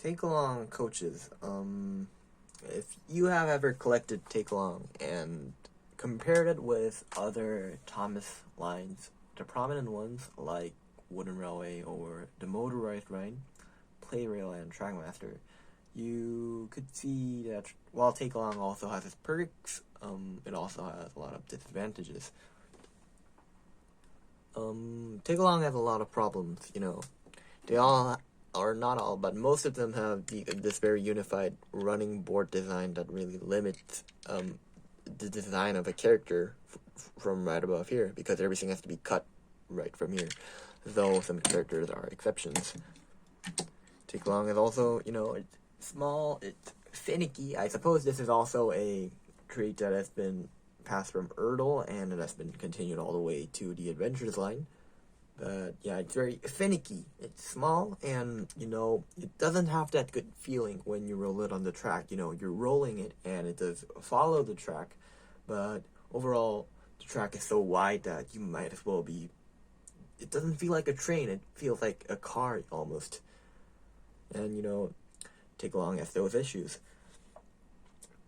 Take along coaches. If you have ever collected take along and compared it with other Thomas lines, the prominent ones like Wooden Railway or the Motorized Line, Playrail, and Trackmaster, you could see that while take along also has its perks, it also has a lot of disadvantages. Take along has a lot of problems. They all, or not all, but most of them have this very unified running board design that really limits the design of a character from right above here, because everything has to be cut right from here, though some characters are exceptions. Take along is also, it's small, it's finicky. I suppose this is also a trait that has been passed from Erdl, and it has been continued all the way to the Adventures line. But yeah, it's very finicky. It's small, and it doesn't have that good feeling when you roll it on the track. You're rolling it, and it does follow the track, but overall, the track is so wide that you might as well be. It doesn't feel like a train. It feels like a car almost. And take along has those issues.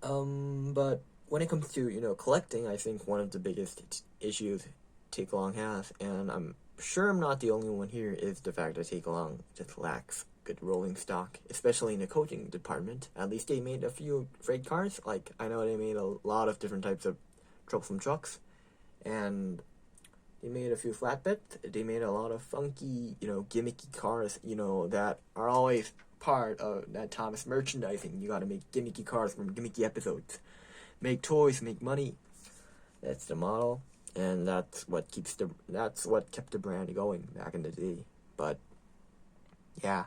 But when it comes to collecting, I think one of the biggest issues take along has, and I'm sure I'm not the only one here, is the fact that take along just lacks good rolling stock, especially in the coaching department. At least they made a few freight cars. Like, I know they made a lot of different types of troublesome trucks, and they made a few flatbeds. They made a lot of funky, gimmicky cars, that are always part of that Thomas merchandising. You gotta make gimmicky cars from gimmicky episodes. Make toys, make money. That's the model. And that's what kept the brand going back in the day. But yeah,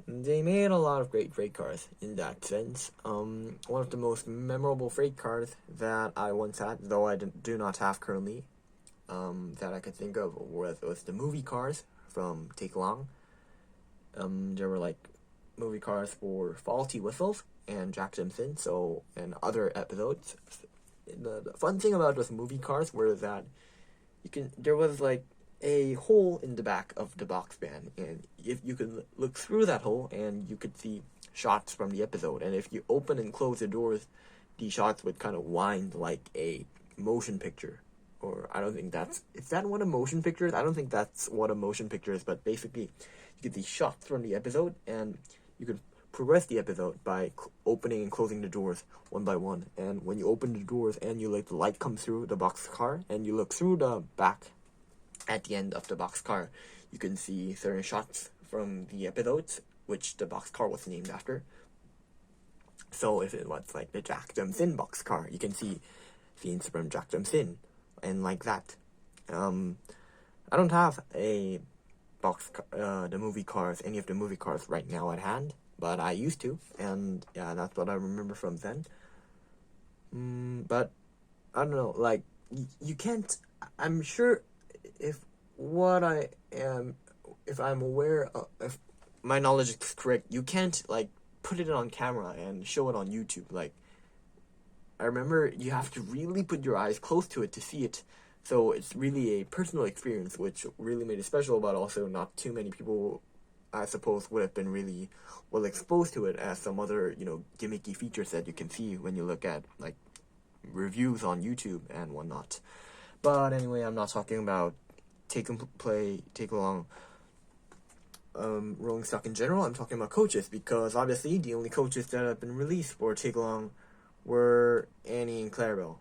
they made a lot of great freight cars in that sense. One of the most memorable freight cars that I once had, though I do not have currently, that I could think of was the movie cars from Take Along. There were like movie cars for Faulty Whistles and Jack Simpson, and other episodes. The fun thing about those movie cars was that there was like a hole in the back of the box van, and if you could look through that hole, and you could see shots from the episode, and if you open and close the doors, the shots would kind of wind like a motion picture. Or I don't think is that what a motion picture is? I don't think that's what a motion picture is, but basically you get these shots from the episode, and you could progress the episode by opening and closing the doors one by one. And when you open the doors and you let the light come through the box car, and you look through the back at the end of the box car, you can see certain shots from the episodes, which the box car was named after. So if it was like the Jack Simpson box car, you can see scenes from Jack Simpson, and like that. I don't have a the movie cars, any of the movie cars right now at hand, but I used to, and yeah, that's what I remember from then. But I don't know, like, you can't. I'm sure if if I'm aware of, if my knowledge is correct, you can't like put it on camera and show it on YouTube. Like, I remember you have to really put your eyes close to it to see it. So it's really a personal experience, which really made it special, but also not too many people, I suppose, would have been really well exposed to it as some other, gimmicky features that you can see when you look at, like, reviews on YouTube and whatnot. But anyway, I'm not talking about take along rolling stock in general. I'm talking about coaches, because obviously the only coaches that have been released for take along were Annie and Clarabelle.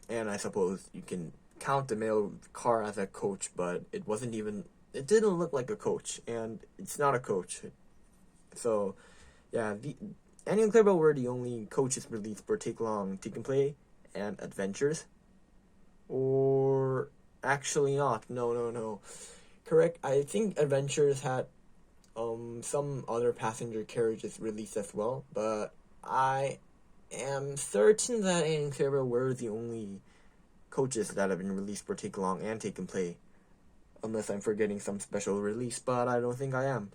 And I suppose you can count the male car as a coach, but it didn't look like a coach, and it's not a coach. So, yeah, Annie and Clarabelle were the only coaches released for Take Long, Take and Play, and Adventures. Or, actually not. No. Correct, I think Adventures had some other passenger carriages released as well, but I am certain that Annie and Clarabelle were the only coaches that have been released for Take Along and Take and Play, unless I'm forgetting some special release, but I don't think I am.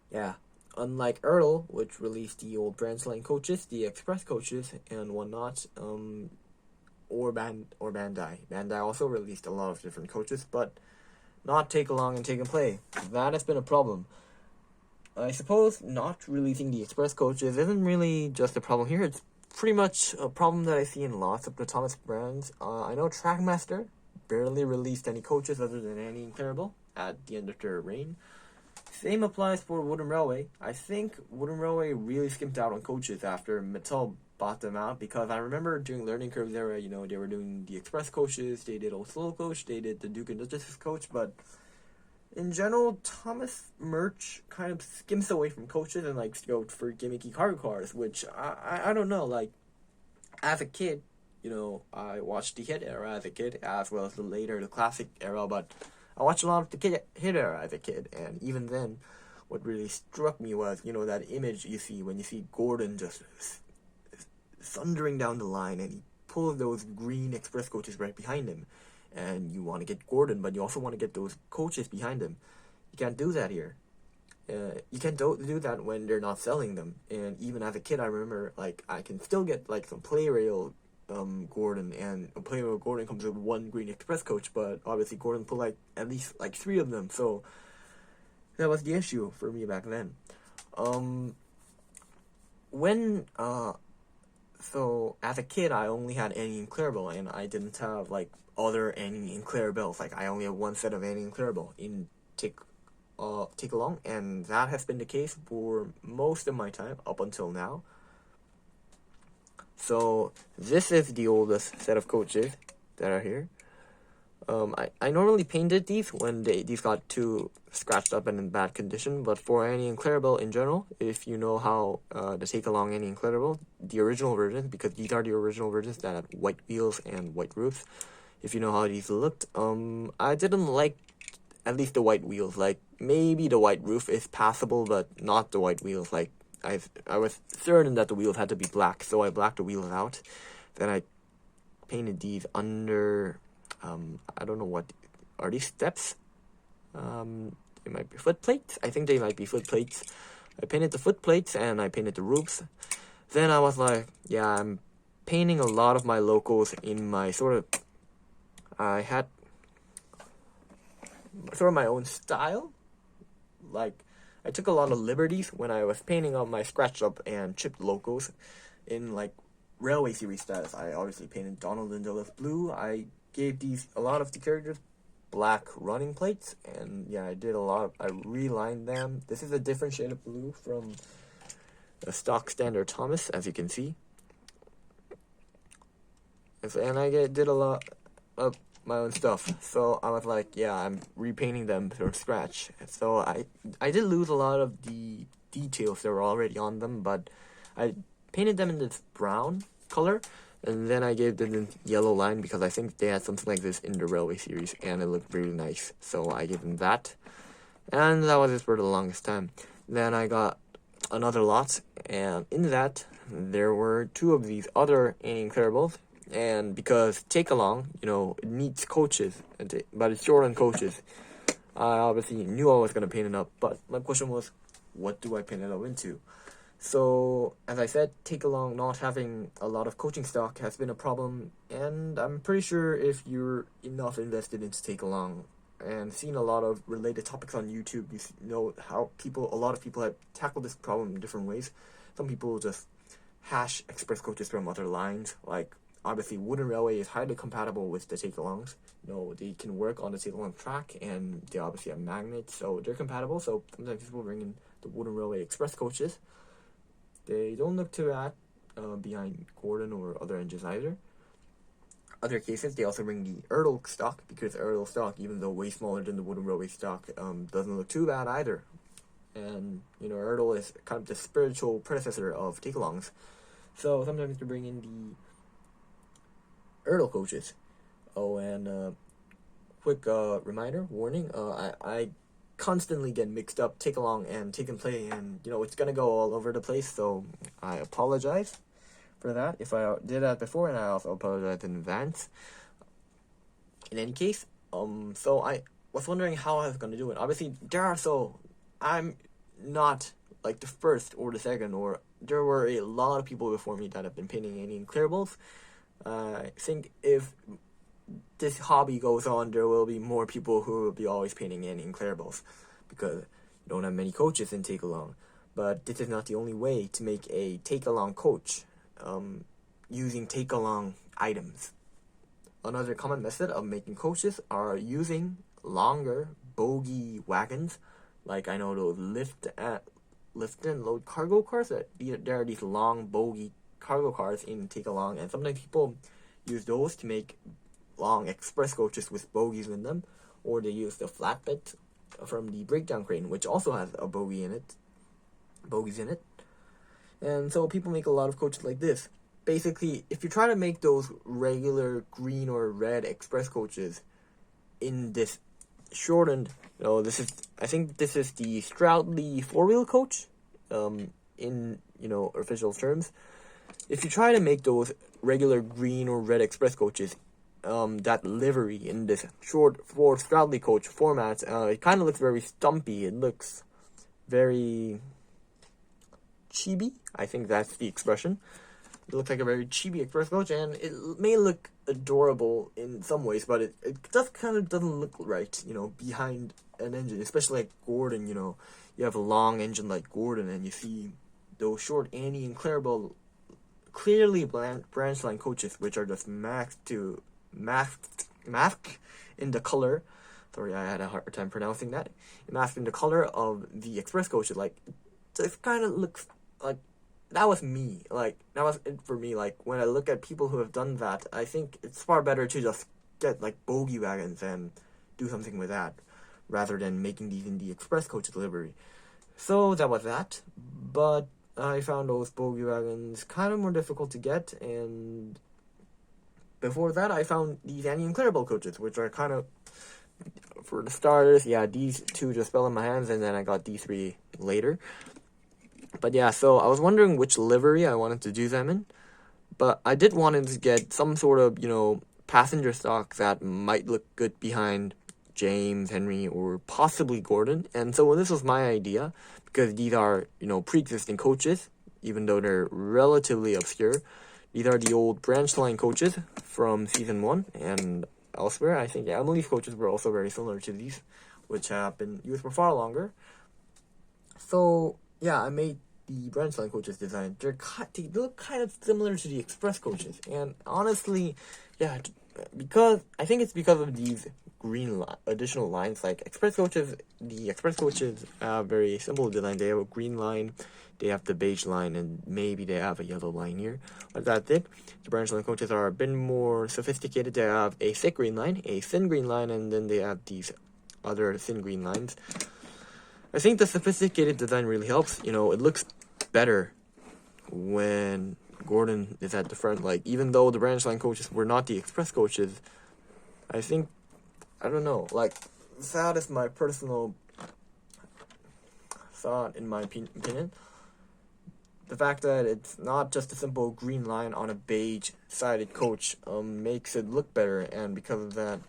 Yeah, unlike Erdl, which released the old branch line coaches, the express coaches, and whatnot, or Bandai. Bandai also released a lot of different coaches, but not Take Along and Take and Play. That has been a problem. I suppose not releasing the express coaches isn't really just a problem here. It's pretty much a problem that I see in lots of the Thomas brands. I know Trackmaster barely released any coaches other than Annie and Clarabelle at the end of their reign. Same applies for Wooden Railway. I think Wooden Railway really skimped out on coaches after Mattel bought them out, because I remember during Learning Curves era, they were doing the express coaches, they did Old Slow coach, they did the Duke and Duchess coach, but in general, Thomas merch kind of skims away from coaches and likes to go for gimmicky cargo cars, which I don't know. Like, as a kid, I watched the Hit era as a kid, as well as the classic era, but I watched a lot of the Hit era as a kid, and even then, what really struck me was, that image you see when you see Gordon just thundering down the line, and he pulls those green express coaches right behind him. And you want to get Gordon, but you also want to get those coaches behind him. You can't do that here. You can't do that when they're not selling them. And even as a kid, I remember, I can still get, some Play Rail Gordon, and a Play Rail Gordon comes with one Green Express coach, but obviously Gordon put, at least, 3 of them. So that was the issue for me back then. So as a kid, I only had Annie and Clarabelle, and I didn't have, other Annie and Clarabelles. I only have one set of Annie and Clarabelle in Take Along, and that has been the case for most of my time up until now. So this is the oldest set of coaches that are here. I normally painted these when these got too scratched up and in bad condition, but for Annie and Clarabelle in general, if you know how to take along Annie and Clarabelle, the original versions, because these are the original versions that had white wheels and white roofs, if you know how these looked, I didn't like at least the white wheels. Maybe the white roof is passable, but not the white wheels. I was certain that the wheels had to be black, so I blacked the wheels out. Then I painted these under, I don't know what, are these steps? They might be foot plates. I think they might be foot plates. I painted the foot plates and I painted the roofs. Then I was like, yeah, I'm painting a lot of my locals in my I had sort of my own style. I took a lot of liberties when I was painting on my scratched up and chipped locals in Railway Series styles. I obviously painted Donald and Duluth blue. I gave a lot of the characters black running plates, and yeah, I relined them. This is a different shade of blue from the stock standard Thomas, as you can see. And I did a lot of my own stuff, so I was like, yeah, I'm repainting them from scratch. So I did lose a lot of the details that were already on them, but I painted them in this brown color, and then I gave them the yellow line because I think they had something like this in the Railway Series, and it looked really nice, so I gave them that. And that was it for the longest time. Then I got another lot, and in that, there were 2 of these other Annie and Clarabelles. And because Take Along, it needs coaches, but it's short on coaches, I obviously knew I was going to paint it up, but my question was, what do I paint it up into? So, as I said, Take Along not having a lot of coaching stock has been a problem, and I'm pretty sure if you're enough invested into Take Along and seen a lot of related topics on YouTube, you know how a lot of people have tackled this problem in different ways. Some people just hash express coaches from other lines, obviously, Wooden Railway is highly compatible with the Take-Alongs. They can work on the Take-Along track, and they obviously have magnets, so they're compatible. So sometimes people bring in the Wooden Railway Express coaches. They don't look too bad behind Gordon or other engines either. Other cases, they also bring the Erdl stock, because Erdl stock, even though way smaller than the Wooden Railway stock, doesn't look too bad either. And, Erdl is kind of the spiritual predecessor of Take-Alongs. So sometimes they bring in the Erdl coaches. Oh, and quick warning, I constantly get mixed up Take Along and Take and Play, and it's gonna go all over the place, so I apologize for that if I did that before, and I also apologize in advance. In any case, so I was wondering how I was gonna do it. Obviously, I'm not the first or the second, or there were a lot of people before me that have been painting Annie and Clarabelles. I think if this hobby goes on, there will be more people who will be always painting Annie and Clarabelles, because don't have many coaches in Take Along. But this is not the only way to make a Take Along coach using Take Along items. Another common method of making coaches are using longer bogey wagons, like I know those lift and load cargo cars. There are these long bogey cargo cars in Take Along, and sometimes people use those to make long express coaches with bogies in them, or they use the flatbed from the breakdown crane, which also has a bogies in it. And so people make a lot of coaches like this. Basically, if you try to make those regular green or red express coaches in this shortened, I think this is the Stroudley 4-wheel coach, in official terms. If you try to make those regular green or red express coaches, that livery in this short for Stroudley coach format, it kind of looks very stumpy. It looks very chibi. I think that's the expression. It looks like a very chibi express coach, and it may look adorable in some ways, but it just kind of doesn't look right, behind an engine, especially like Gordon. You have a long engine like Gordon, and you see those short Annie and Clarabelle clearly branch line coaches, which are just masked in the color. Sorry, I had a hard time pronouncing that. Masked in the color of the express coaches. Like, this kind of looks like that was me. Like, that was it for me. Like, when I look at people who have done that, I think it's far better to just get like bogey wagons and do something with that, rather than making these in the express coach delivery. So that was that. But I found those bogey wagons kind of more difficult to get, and before that I found these Annie and Clarabelle coaches, which are kind of, for the starters, these two just fell in my hands, and then I got these three later. But yeah, so I was wondering which livery I wanted to do them in, but I did want to get some sort of, passenger stock that might look good behind James, Henry, or possibly Gordon. And so this was my idea, because these are, pre-existing coaches, even though they're relatively obscure. These are the old branch line coaches from season 1 and elsewhere. I think Emily's coaches were also very similar to these, which have been used for far longer. So yeah, I made the branch line coaches design. They look kind of similar to the express coaches, and honestly, because I think it's because of these green additional lines. Like the express coaches have very simple design. They have a green line, they have the beige line, and maybe they have a yellow line here. But that's it. The branch line coaches are a bit more sophisticated. They have a thick green line, a thin green line, and then they have these other thin green lines. I think the sophisticated design really helps. It looks better when Gordon is at the front. Like, even though the branch line coaches were not the express coaches, I don't know, like, that is my personal thought, in my opinion. The fact that it's not just a simple green line on a beige-sided coach makes it look better, and because of that,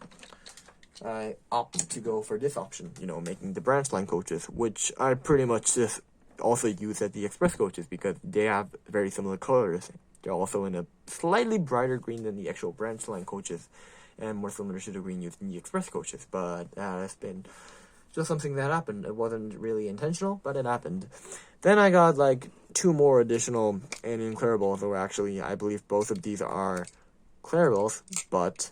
I opt to go for this option, making the branch line coaches, which I pretty much just also use at the express coaches, because they have very similar colors. They're also in a slightly brighter green than the actual branch line coaches, and more similar to the green used in the express coaches. But that has been just something that happened. It wasn't really intentional, but it happened. Then I got like 2 more additional Annie and Clarabelles, or actually I believe both of these are Clarabelles, but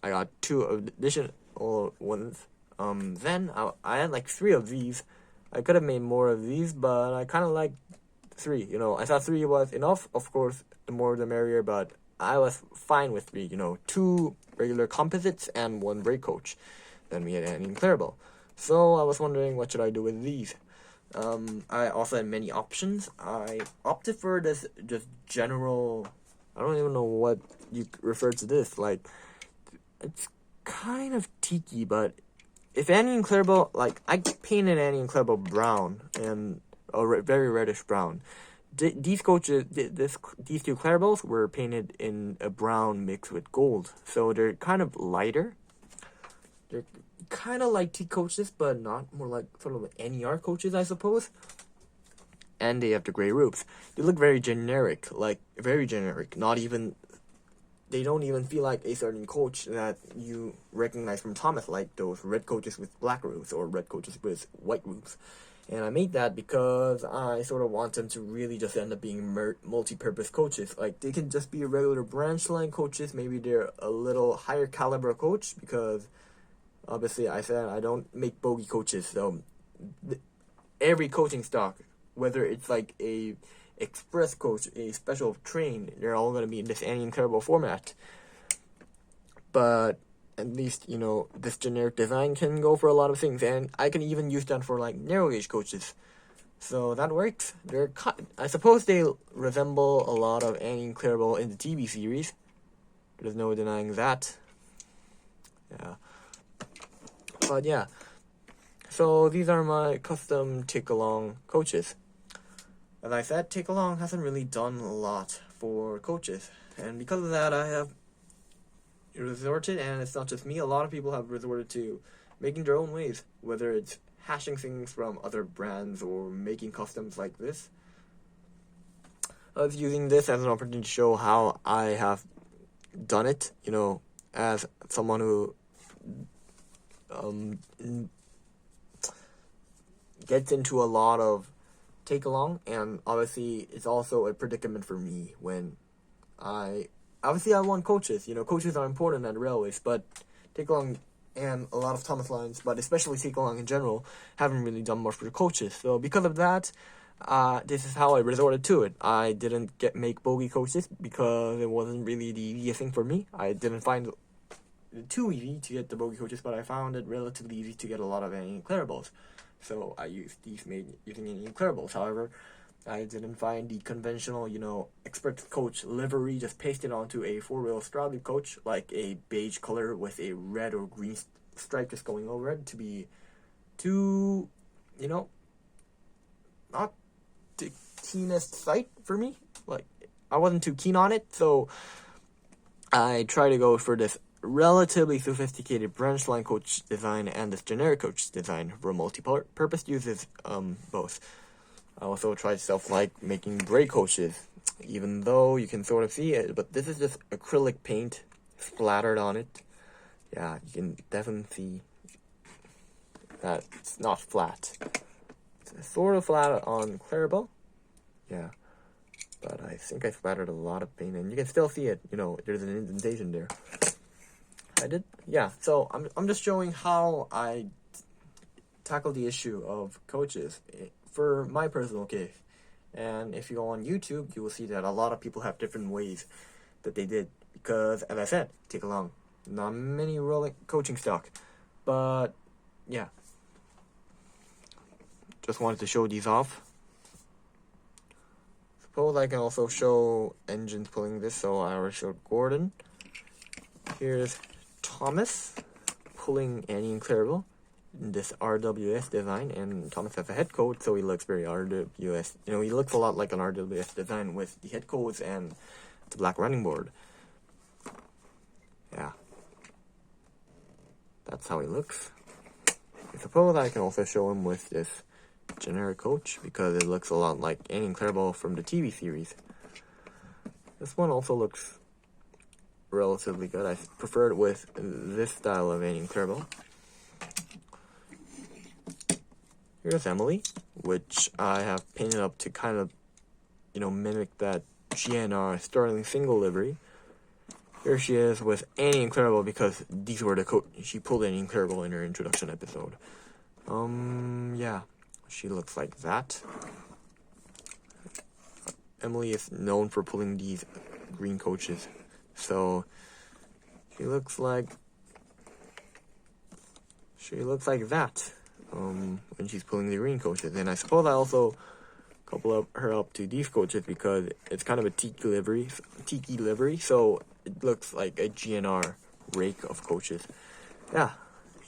I got 2 additional ones. Then I had like 3 of these. I could have made more of these, but I kind of like 3. I thought 3 was enough. Of course, the more the merrier, but I was fine with 3. 2 regular composites and 1 brake coach. Then we had Annie and Clarabelle. So I was wondering, what should I do with these? I also had many options. I opted for this just general, I don't even know what you refer to this, like, it's kind of tiki, but if Annie and Clarabelle, like, I painted Annie and Clarabelle brown, and a very reddish brown. These coaches, these 2 Clarabelles were painted in a brown mixed with gold, so they're kind of lighter. They're kind of like T coaches, but not more like sort of like NER coaches, I suppose. And they have the gray roofs. They look very generic, not even they don't even feel like a certain coach that you recognize from Thomas, like those red coaches with black roofs or red coaches with white roofs. And I made that because I sort of want them to really just end up being multi-purpose coaches. Like, they can just be regular branch line coaches. Maybe they're a little higher caliber coach, because obviously I said I don't make bogey coaches. So every coaching stock, whether it's like a express coach, a special train, they're all going to be in this Annie Incredible format. But at least, this generic design can go for a lot of things, and I can even use that for like narrow gauge coaches. So that works. I suppose they resemble a lot of Annie Incredible in the TV series. There's no denying that. Yeah. But yeah. So these are my custom take-along coaches. As I said, take-along hasn't really done a lot for coaches. And because of that, I have resorted, and it's not just me, a lot of people have resorted to making their own ways, whether it's hashing things from other brands or making customs like this. I was using this as an opportunity to show how I have done it, as someone who gets into a lot of take-along, and obviously it's also a predicament for me when I want coaches. Coaches are important at railways, but take-along and a lot of Thomas lines, but especially take-along in general, haven't really done much for the coaches. So because of that, this is how I resorted to it. I didn't make bogey coaches because it wasn't really the easiest thing for me. I didn't find it too easy to get the bogey coaches, but I found it relatively easy to get a lot of Annie Incredibles. So I used these made using Annie Incredibles. However, I didn't find the conventional, expert coach livery just pasted onto a four-wheel straw leaf coach, like a beige color with a red or green stripe just going over it, to be too, not the keenest sight for me. Like, I wasn't too keen on it, so I tried to go for this relatively sophisticated branch line coach design and this generic coach design for multi-purpose uses, both. I also tried stuff like making braid coaches, even though you can sort of see it, but this is just acrylic paint splattered on it. Yeah, you can definitely see that it's not flat. It's sort of flat on Clarabelle. Yeah, but I think I splattered a lot of paint, and you can still see it. There's an indentation there. So I'm just showing how I tackle the issue of coaches for my personal case. And if you go on YouTube, you will see that a lot of people have different ways that they did, because, as I said, take-along, not many rolling coaching stock. But yeah, just wanted to show these off. Suppose I can also show engines pulling this. So I already showed Gordon. Here's Thomas pulling Annie Incredible in this RWS design, and Thomas has a head coat, so he looks very RWS. He looks a lot like an RWS design with the head coats and the black running board. Yeah, that's how he looks. I suppose I can also show him with this generic coach, because it looks a lot like Annie Incredible from the TV series. This one also looks relatively good. I prefer it with this style of Annie Incredible. Here's Emily, which I have painted up to kind of, mimic that GNR Sterling single livery. Here she is with Annie Incredible, because these were she pulled Annie Incredible in her introduction episode. Yeah, she looks like that. Emily is known for pulling these green coaches, so she looks like that when she's pulling the green coaches. And I suppose I also couple her up to these coaches because it's kind of a tiki livery, so it looks like a GNR rake of coaches. Yeah,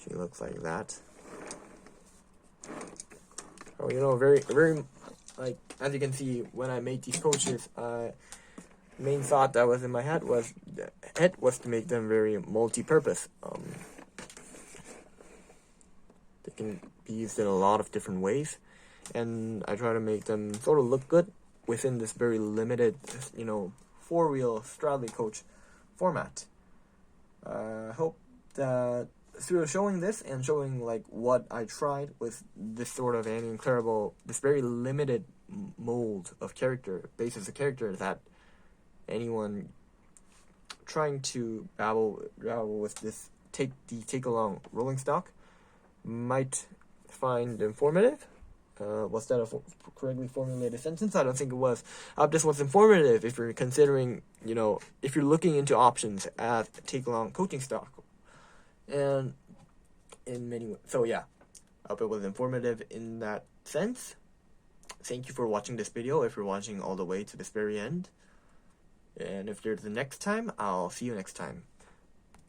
she looks like that. So, very, very, like, as you can see, when I made these coaches, main thought that was in my head was to make them very multi-purpose. They can be used in a lot of different ways, and I try to make them sort of look good within this very limited, four-wheel Stradley coach format. I hope that through showing this and showing like what I tried with this sort of Annie and Clarabelle, this very limited mold of character, basis of character, that anyone trying to babble with this take along rolling stock might find informative. Was that a correctly formulated sentence? I don't think it was. This was informative if you're considering, if you're looking into options as take along coaching stock. And in many ways. So yeah, I hope it was informative in that sense. Thank you for watching this video if you're watching all the way to this very end. And if there's the next time, I'll see you next time.